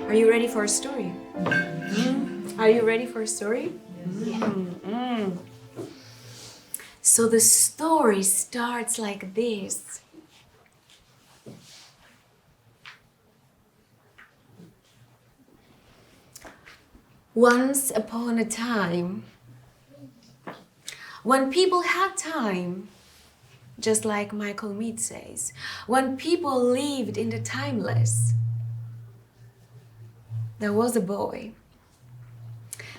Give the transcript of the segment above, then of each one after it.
Are you ready for a story? Are you ready for a story? Yeah. So the story starts like this. Once upon a time, when people had time, just like Michael Mead says, when people lived in the timeless, there was a boy.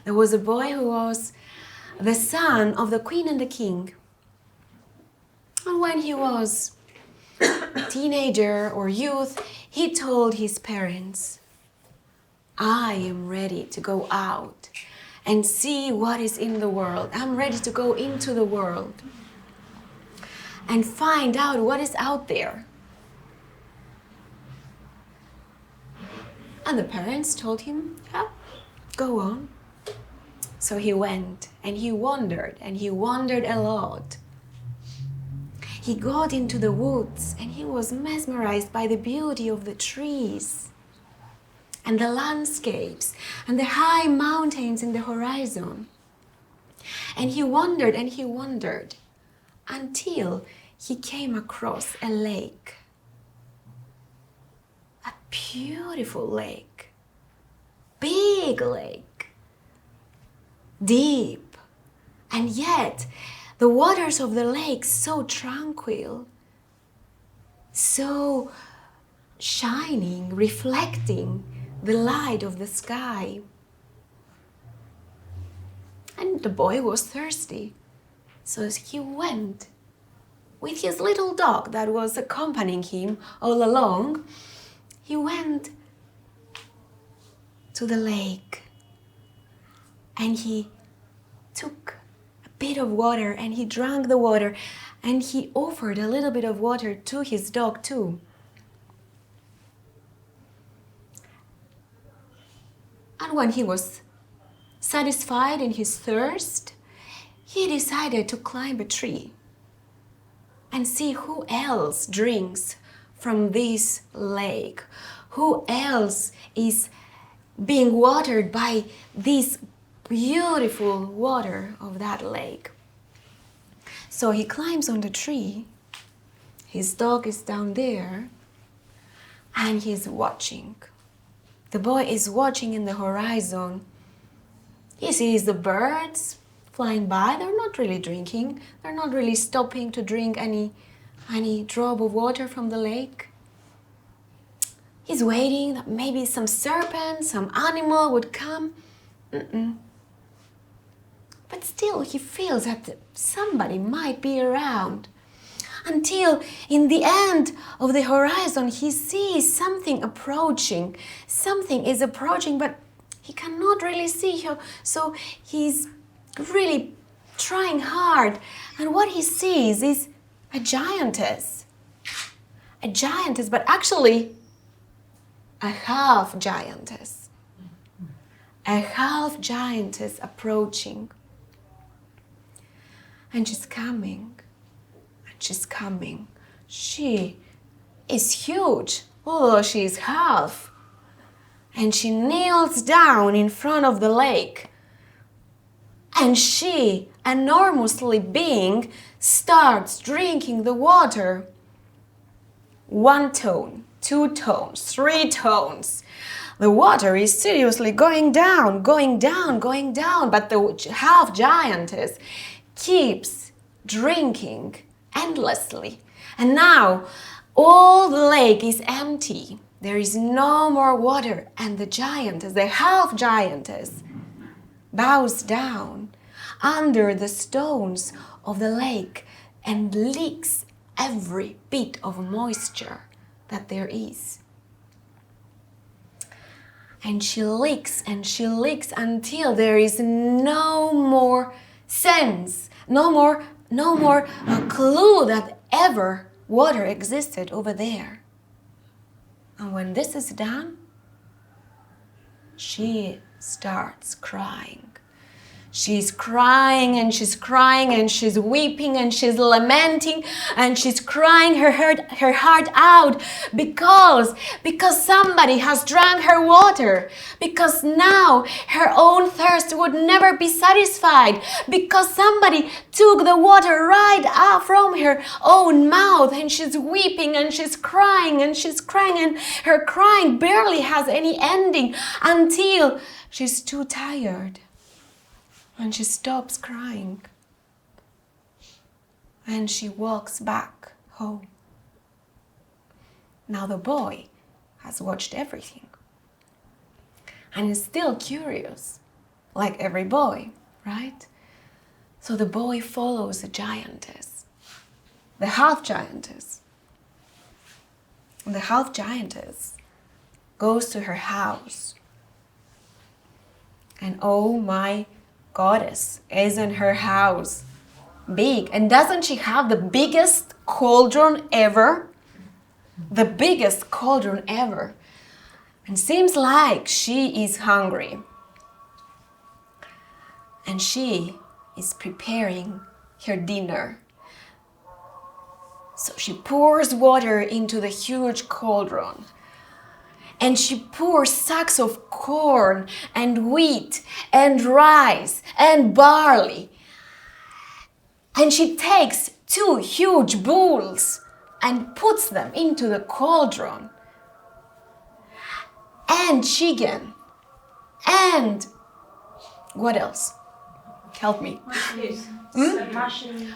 There was a boy who was the son of the queen and the king. And when he was a teenager or youth, he told his parents, I am ready to go out and see what is in the world. I'm ready to go into the world and find out what is out there. And the parents told him, yeah, go on. So he went and he wandered a lot. He got into the woods and he was mesmerized by the beauty of the trees and the landscapes and the high mountains in the horizon. And he wandered until he came across a lake. A beautiful lake, big lake, deep, and yet the waters of the lake so tranquil, so shining, reflecting the light of the sky. And the boy was thirsty, so he went with his little dog that was accompanying him all along. He went to the lake and he took a bit of water and he drank the water and he offered a little bit of water to his dog too. And when he was satisfied in his thirst, he decided to climb a tree and see who else drinks from this lake, who else is being watered by this beautiful water of that lake. So he climbs on the tree, his dog is down there, and he's watching. The boy is watching in the horizon. He sees the birds flying by. They're not really drinking. They're not really stopping to drink any drop of water from the lake. He's waiting that maybe some serpent, some animal would come. But still he feels that somebody might be around. Until in the end of the horizon he sees something approaching. Something is approaching, but he cannot really see her. So he's really trying hard. And what he sees is a giantess. A giantess, but actually a half giantess. A half giantess approaching. And she's coming. And she's coming. She is huge. Oh, she's half. And she kneels down in front of the lake. And she, enormously being, starts drinking the water. 1 tone, 2 tones, 3 tones. The water is seriously going down, going down, going down. But the half giantess keeps drinking endlessly. And now all the lake is empty. There is no more water. And the giantess, the half giantess, bows down under the stones of the lake and licks every bit of moisture that there is. And she licks until there is no more sense, no more clue that ever water existed over there. And when this is done, she starts crying. She's crying and she's crying and she's weeping and she's lamenting and she's crying her heart out because somebody has drank her water, because now her own thirst would never be satisfied, because somebody took the water right out from her own mouth, and she's weeping and she's crying and she's crying, and her crying barely has any ending until she's too tired. And she stops crying and she walks back home. Now the boy has watched everything and is still curious, like every boy, right? So the boy follows the giantess, the half giantess. And the half giantess goes to her house, and oh my goddess, isn't her house big? And doesn't she have the biggest cauldron ever? The biggest cauldron ever. And seems like she is hungry. And she is preparing her dinner. So she pours water into the huge cauldron. And she pours sacks of corn and wheat and rice and barley. And she takes 2 huge bowls and puts them into the cauldron. And chicken. And what else? Help me.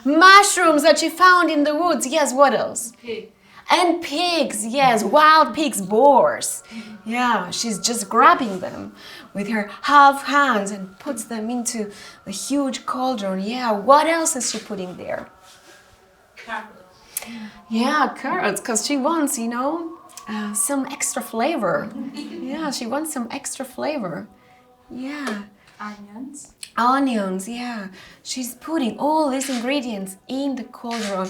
Mushrooms that she found in the woods. Yes, what else? Pig. And pigs, yes, wild pigs, boars. Yeah, she's just grabbing them with her half hands and puts them into the huge cauldron. Yeah, what else is she putting there? Carrots. Yeah, carrots, because she wants, some extra flavor. Yeah, she wants some extra flavor. Yeah. Onions, yeah. She's putting all these ingredients in the cauldron.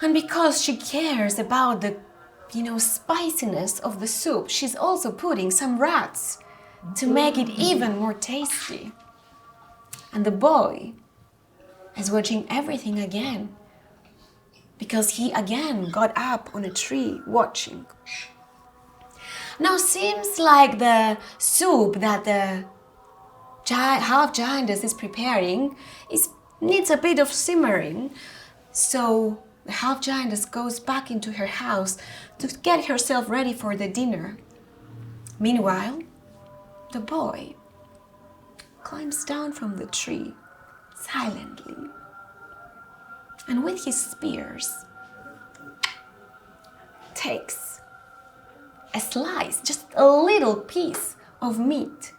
And because she cares about the, spiciness of the soup, she's also putting some rats to make it even more tasty. And the boy is watching everything again, because he again got up on a tree watching. Now seems like the soup that the half giantess is preparing needs a bit of simmering. So the half giantess goes back into her house to get herself ready for the dinner. Meanwhile, the boy climbs down from the tree silently, and with his spears takes a slice, just a little piece of meat,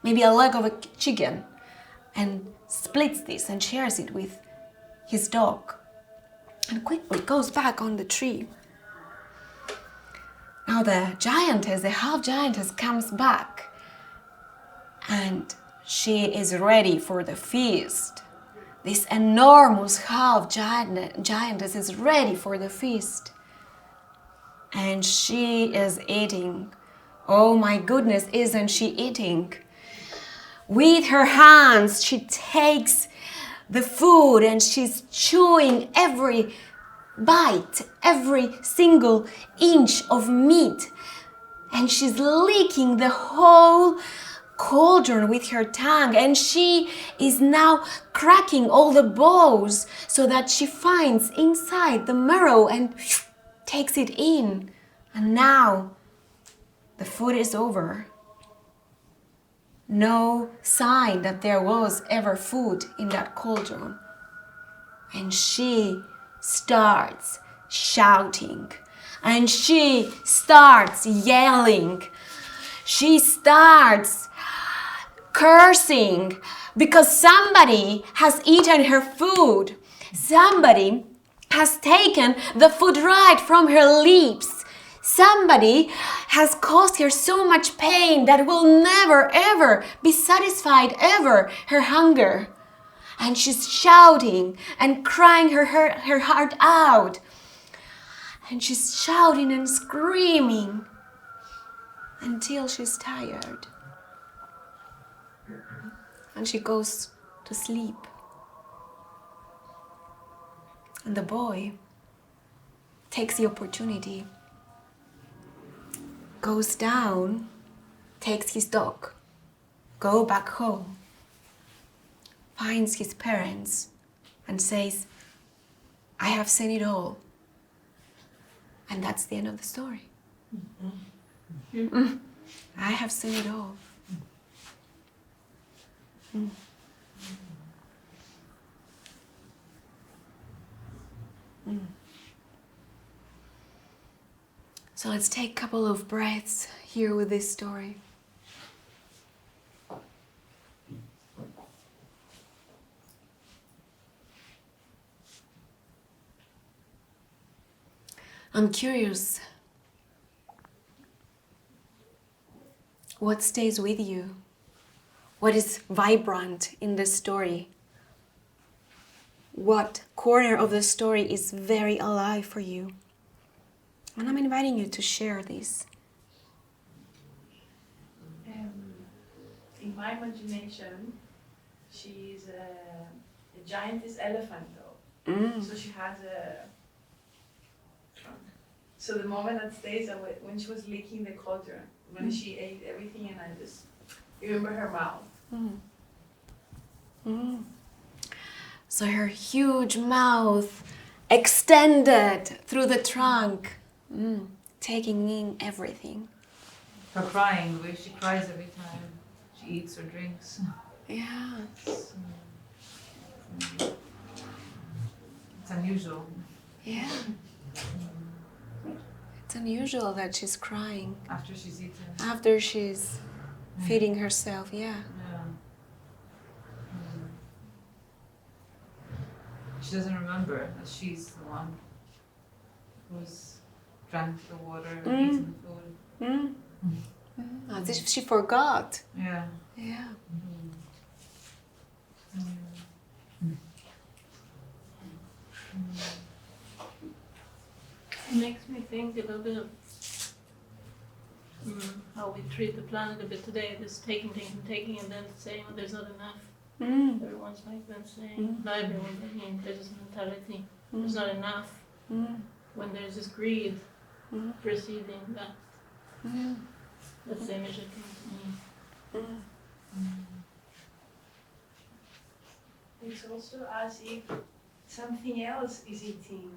maybe a leg of a chicken, and splits this and shares it with his dog, and quickly goes back on the tree. Now the half giantess comes back, and she is ready for the feast. This enormous half giantess is ready for the feast. And she is eating. Oh my goodness, isn't she eating? With her hands, she takes the food and she's chewing every bite, every single inch of meat. And she's licking the whole cauldron with her tongue, and she is now cracking all the bones so that she finds inside the marrow and takes it in. And now the food is over. No sign that there was ever food in that cauldron. And she starts shouting, and she starts yelling. She starts cursing because somebody has eaten her food. Somebody has taken the food right from her lips. Somebody has caused her so much pain that will never ever be satisfied ever, her hunger. And she's shouting and crying her heart out. And she's shouting and screaming until she's tired. and she goes to sleep. And the boy takes the opportunity, goes down, takes his dog, go back home, finds his parents and says, I have seen it all. And that's the end of the story. I have seen it all. So let's take a couple of breaths here with this story. I'm curious, what stays with you? What is vibrant in the story? What corner of the story is very alive for you? And I'm inviting you to share this. In my imagination, she's a giantess elephant though. So she has a trunk. So the moment that stays away, when she was licking the cauldron, when she ate everything, and I just remember her mouth. So her huge mouth extended through the trunk, taking in everything. Her crying, the way she cries every time she eats or drinks. Yeah. It's unusual. Yeah. It's unusual that she's crying After she's eaten. after she's feeding herself, yeah. Yeah. She doesn't remember that she's the one who's drank the water and eaten the food. As if she forgot. Yeah. Yeah. It makes me think a little bit of how we treat the planet a bit today, just taking, and then saying, oh, there's not enough. Everyone's like that saying, not everyone, but I mean, there's this mentality, there's not enough. When there's this greed preceding that. That's the image that came to me. It's also as if something else is eating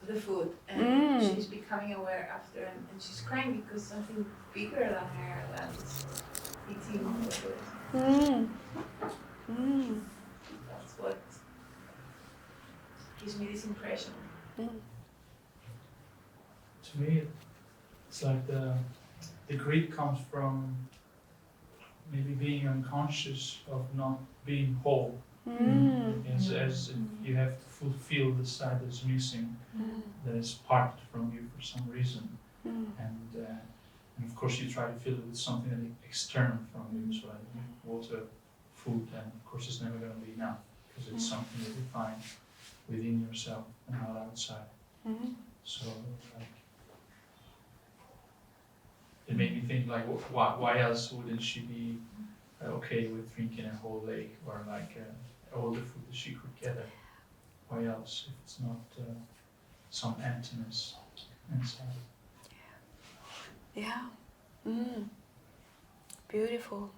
the food, and she's becoming aware after, and she's crying because something bigger than her that is eating the food. That's what gives me this impression. To me, it's like the greed comes from maybe being unconscious of not being whole. As if you have to fulfill the side that's missing, that is parted from you for some reason, and of course you try to fill it with something that external from you, so like water, food, and of course it's never going to be enough because it's something that you find within yourself and not outside. So like, it made me think like, why else wouldn't she be okay with drinking a whole lake or like all the food that she could gather? Why else if it's not some emptiness inside? Yeah. Beautiful.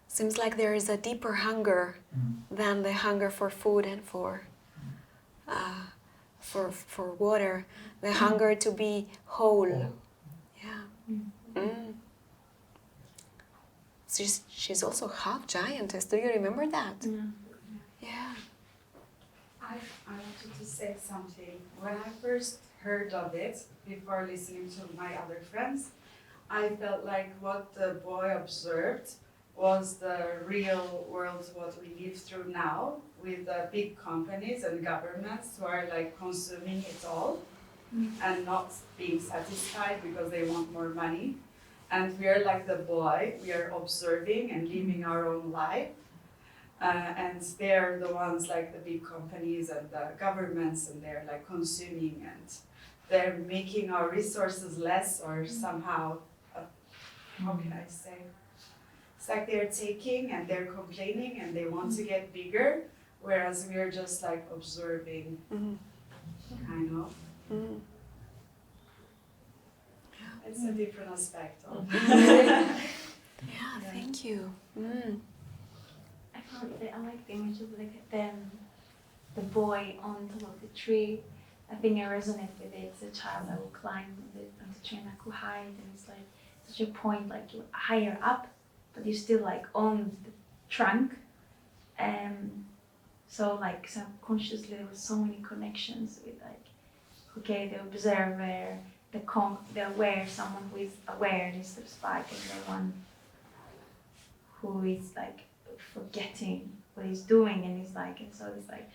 Seems like there is a deeper hunger than the hunger for food and for water. The hunger to be whole. Yeah. She's also half giantess. Do you remember that? Yeah. I wanted to say something. When I first heard of it, before listening to my other friends, I felt like what the boy observed was the real world, what we live through now, with the big companies and governments who are like consuming it all and not being satisfied because they want more money. And we are like the boy, we are observing and living our own life. And they're the ones like the big companies and the governments, and they're like consuming, and they're making our resources less or somehow how can I say? It's like they're taking and they're complaining and they want to get bigger, whereas we're just like observing, kind of. It's a different aspect of Yeah, thank you. I like the image of like the boy on top of the tree. I think I resonate with it. It's a child that will climb on the tree and I could hide, and it's like such a point like you're higher up, but you're still like on the trunk. So like subconsciously there was so many connections with like, okay, the observer, the aware, someone who is aware is the spark, and the one who is like forgetting what he's doing, and he's like, and so it's like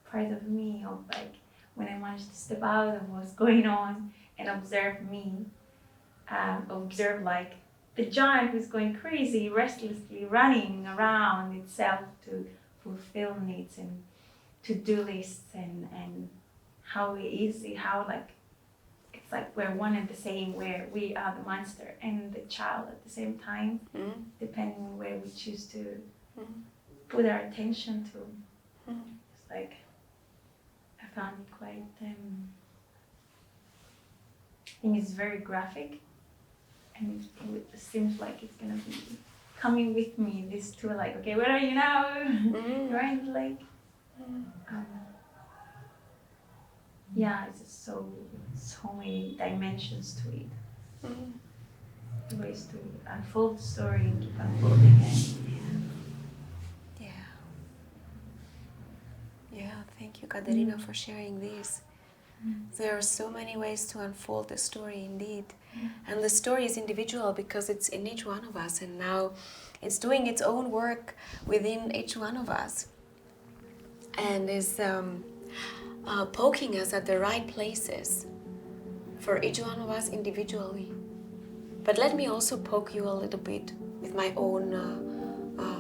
part of me of like when I managed to step out of what's going on and observe me, observe like the giant who's going crazy, restlessly running around itself to fulfill needs and to-do lists, and how easy, how like it's like we're one and the same, where we are the monster and the child at the same time, depending on where we choose to put our attention to. It's like I found it quite I think it's very graphic, and it seems like it's gonna be coming with me. These two are like, okay, where are you now? You're in the lake. Yeah, it's just so many dimensions to it. Ways to unfold the story and keep unfolding it. Yeah, thank you, Katerina, for sharing this. There are so many ways to unfold the story indeed. And the story is individual because it's in each one of us, and now it's doing its own work within each one of us. And is poking us at the right places for each one of us individually. But let me also poke you a little bit with my own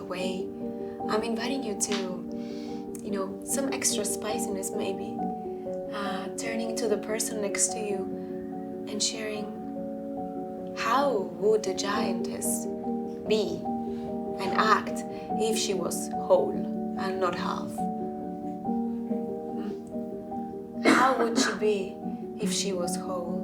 way. I'm inviting you to, some extra spiciness maybe, turning to the person next to you and sharing, how would a giantess be and act if she was whole and not half? How would she be if she was whole